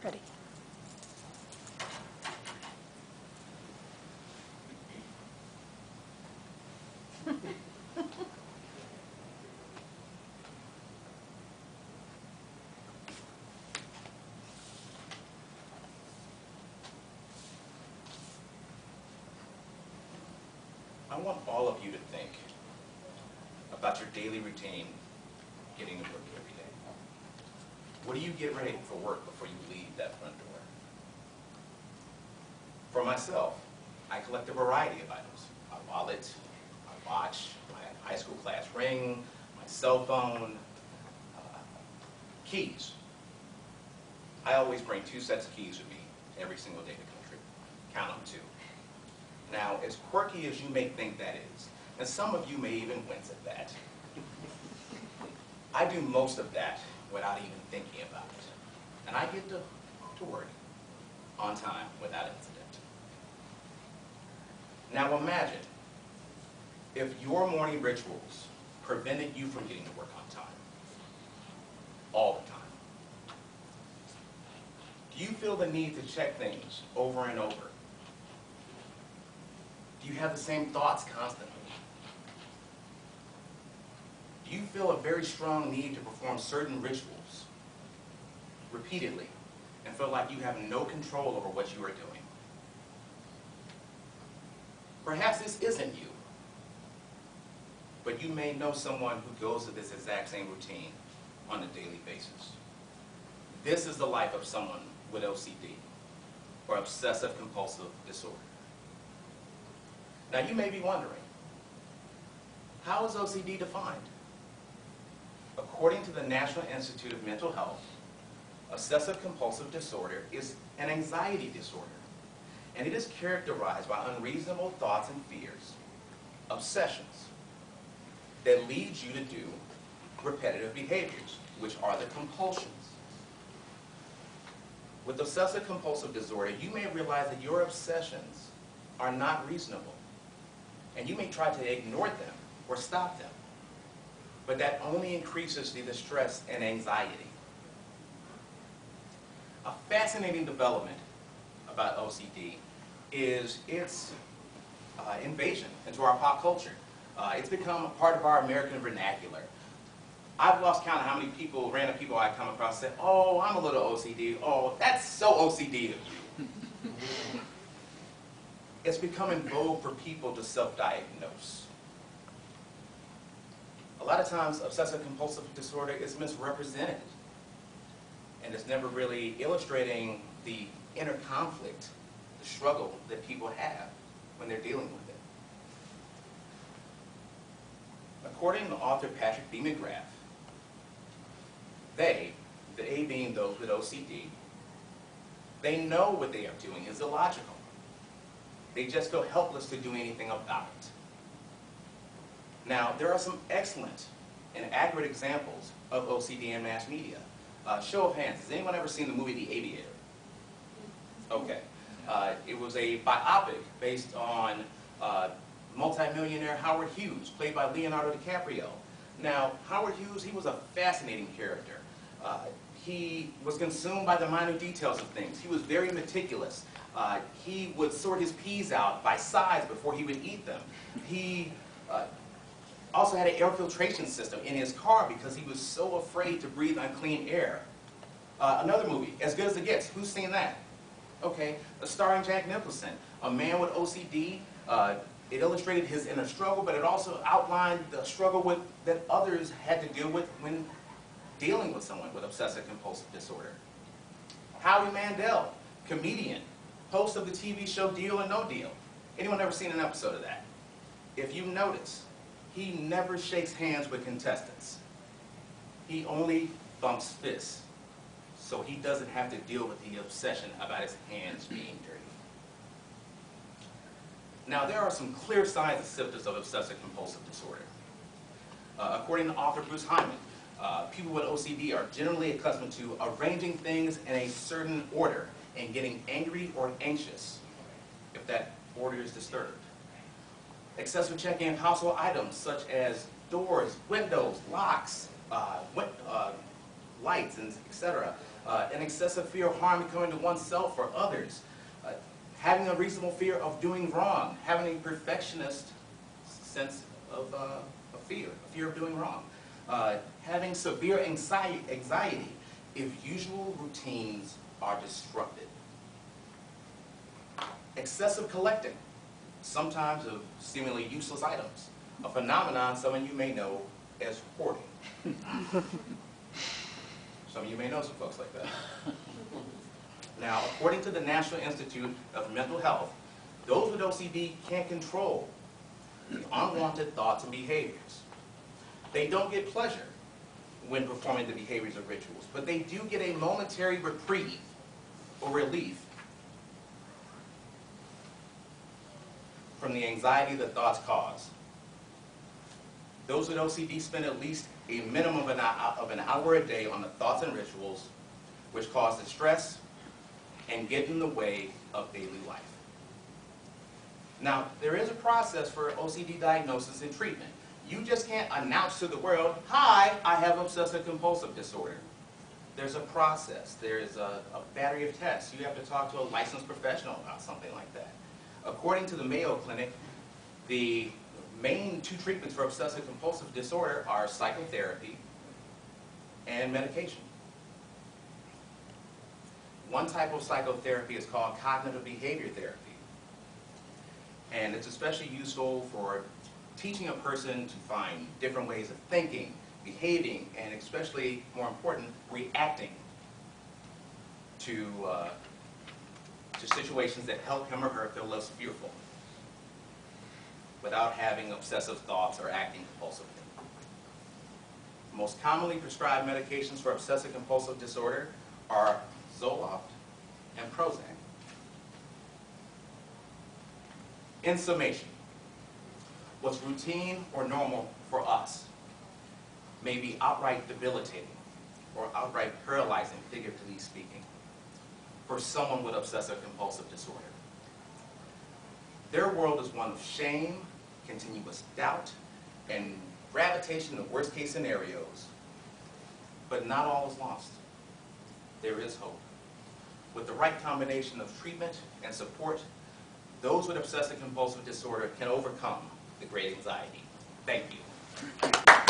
Ready. I want all of you to think about your daily routine getting to work every day. What do you get ready for work before you leave that front door? For myself, I collect a variety of items. My wallet, my watch, my high school class ring, my cell phone, keys. I always bring 2 sets of keys with me every single day to the country. Count them 2. Now, as quirky as you may think that is, and some of you may even wince at that, I do most of that without even thinking about it. And I get to work on time without incident. Now imagine if your morning rituals prevented you from getting to work on time, all the time. Do you feel the need to check things over and over? Do you have the same thoughts constantly? Do you feel a very strong need to perform certain rituals repeatedly and feel like you have no control over what you are doing? Perhaps this isn't you, but you may know someone who goes through this exact same routine on a daily basis. This is the life of someone with OCD, or Obsessive Compulsive Disorder. Now you may be wondering, how is OCD defined? According to the National Institute of Mental Health, Obsessive Compulsive Disorder is an anxiety disorder, and it is characterized by unreasonable thoughts and fears, obsessions, that leads you to do repetitive behaviors, which are the compulsions. With Obsessive Compulsive Disorder, you may realize that your obsessions are not reasonable, and you may try to ignore them or stop them, but that only increases the stress and anxiety. A fascinating development about OCD is its invasion into our pop culture. It's become a part of our American vernacular. I've lost count of how many people, random people I come across say, "Oh, I'm a little OCD. Oh, that's so OCD of you." It's become in vogue for people to self-diagnose. A lot of times, obsessive compulsive disorder is misrepresented, and it's never really illustrating the inner conflict, the struggle that people have when they're dealing with it. According to author Patrick B. McGrath, they, the A being those with OCD, they know what they are doing is illogical. They just feel helpless to do anything about it. Now, there are some excellent and accurate examples of OCD in mass media. Show of hands, has anyone ever seen the movie The Aviator? Okay. It was a biopic based on multimillionaire Howard Hughes, played by Leonardo DiCaprio. Now, Howard Hughes, he was a fascinating character. He was consumed by the minor details of things. He was very meticulous. He would sort his peas out by size before he would eat them. He also had an air filtration system in his car because he was so afraid to breathe unclean air. Another movie, As Good as It Gets. Who's seen that? Okay, starring Jack Nicholson, a man with OCD. It illustrated his inner struggle, but it also outlined the struggle that others had to deal with when dealing with someone with obsessive compulsive disorder. Howie Mandel, comedian, host of the TV show Deal or No Deal. Anyone ever seen an episode of that? If you notice, he never shakes hands with contestants. He only bumps fists, so he doesn't have to deal with the obsession about his hands being dirty. Now, there are some clear signs and symptoms of obsessive compulsive disorder. According to author Bruce Hyman, people with OCD are generally accustomed to arranging things in a certain order and getting angry or anxious if that order is disturbed. Excessive checking of household items such as doors, windows, locks, lights, and etc. an excessive fear of harm coming to oneself or others, having a reasonable fear of doing wrong, having a perfectionist sense of fear, a fear of doing wrong, having severe anxiety if usual routines are disrupted, excessive collecting, sometimes of seemingly useless items, a phenomenon some of you may know as hoarding. Some of you may know some folks like that. Now, according to the National Institute of Mental Health, those with OCD can't control the unwanted thoughts and behaviors. They don't get pleasure when performing the behaviors or rituals, but they do get a momentary reprieve or relief from the anxiety the thoughts cause. Those with OCD spend at least a minimum of an hour a day on the thoughts and rituals which cause distress and get in the way of daily life. Now, there is a process for OCD diagnosis and treatment. You just can't announce to the world, "Hi, I have obsessive compulsive disorder." There's a process. There's a battery of tests. You have to talk to a licensed professional about something like that. According to the Mayo Clinic, the main two treatments for obsessive compulsive disorder are psychotherapy and medication. One type of psychotherapy is called cognitive behavior therapy. And it's especially useful for teaching a person to find different ways of thinking, behaving, and especially, more important, reacting to situations that help him or her feel less fearful without having obsessive thoughts or acting compulsively. Most commonly prescribed medications for obsessive compulsive disorder are Zoloft and Prozac. In summation, what's routine or normal for us may be outright debilitating or outright paralyzing, figuratively speaking, for someone with obsessive compulsive disorder. Their world is one of shame, continuous doubt, and gravitation to worst case scenarios. But not all is lost. There is hope. With the right combination of treatment and support, those with obsessive compulsive disorder can overcome the great anxiety. Thank you.